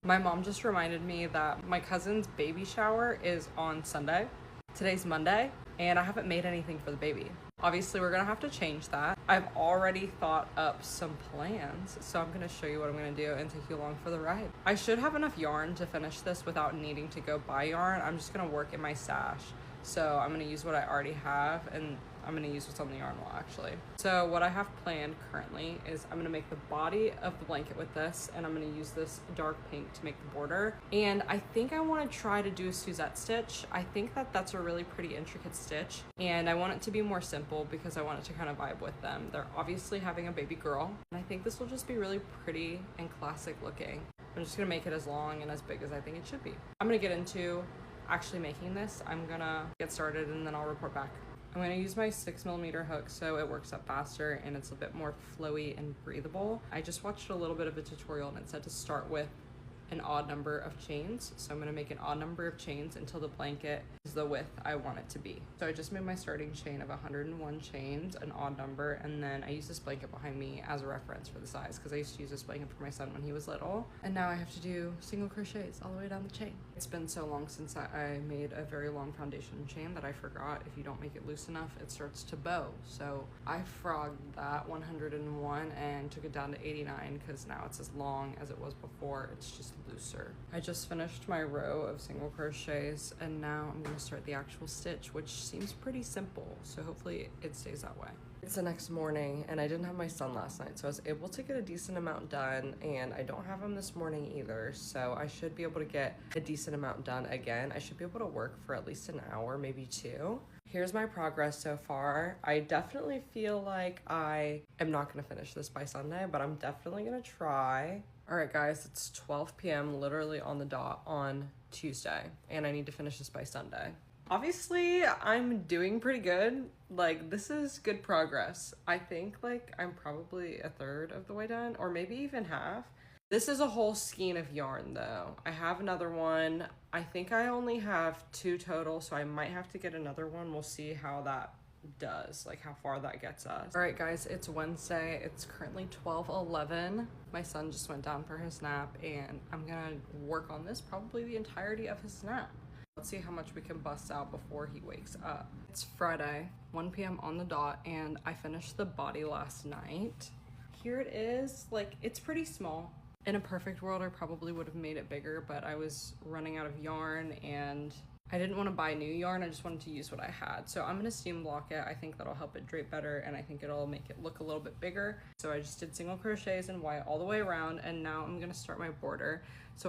My mom just reminded me that my cousin's baby shower is on Sunday. Today's Monday, and I haven't made anything for the baby. Obviously, we're gonna have to change that. I've already thought up some plans, so I'm gonna show you what I'm gonna do and take you along for the ride. I should have enough yarn to finish this without needing to go buy yarn. I'm just gonna work in my stash. So I'm gonna use what I already have, and I'm gonna use what's on the yarn wall actually. So what I have planned currently is I'm gonna make the body of the blanket with this, and I'm gonna use this dark pink to make the border. And I think I wanna try to do a Suzette stitch. I think that that's a really pretty intricate stitch, and I want it to be more simple because I want it to kind of vibe with them. They're obviously having a baby girl, and I think this will just be really pretty and classic looking. I'm just gonna make it as long and as big as I think it should be. I'm gonna get into actually making this. I'm gonna get started and then I'll report back. I'm gonna use my 6mm hook so it works up faster and it's a bit more flowy and breathable. I just watched a little bit of a tutorial and it said to start with an odd number of chains. So I'm gonna make an odd number of chains until the blanket is the width I want it to be. So I just made my starting chain of 101 chains, an odd number, and then I use this blanket behind me as a reference for the size because I used to use this blanket for my son when he was little. And now I have to do single crochets all the way down the chain. It's been so long since I made a very long foundation chain that I forgot if you don't make it loose enough, it starts to bow. So I frogged that 101 and took it down to 89 because now it's as long as it was before. It's just looser. I just finished my row of single crochets and now I'm going to start the actual stitch, which seems pretty simple, so hopefully it stays that way. It's the next morning and I didn't have my son last night, so I was able to get a decent amount done, and I don't have him this morning either, so I should be able to get a decent amount done again. I should be able to work for at least an hour, maybe two. Here's my progress so far. I definitely feel like I am not gonna finish this by Sunday, but I'm definitely gonna try. All right, guys, it's 12 p.m. literally on the dot on Tuesday, and I need to finish this by Sunday. Obviously, I'm doing pretty good. Like, this is good progress. I think like I'm probably a third of the way done, or maybe even half. This is a whole skein of yarn though. I have another one. I think I only have 2 total, so I might have to get another one. We'll see how that does, like how far that gets us. All right, guys, it's Wednesday. It's currently 12:11. My son just went down for his nap, and I'm gonna work on this probably the entirety of his nap. Let's see how much we can bust out before he wakes up. It's Friday, 1 p.m. on the dot, and I finished the body last night. Here it is. Like, it's pretty small. In a perfect world, I probably would have made it bigger, but I was running out of yarn and I didn't want to buy new yarn. I just wanted to use what I had. So I'm going to steam block it. I think that'll help it drape better, and I think it'll make it look a little bit bigger. So I just did single crochets and white all the way around, and now I'm going to start my border. So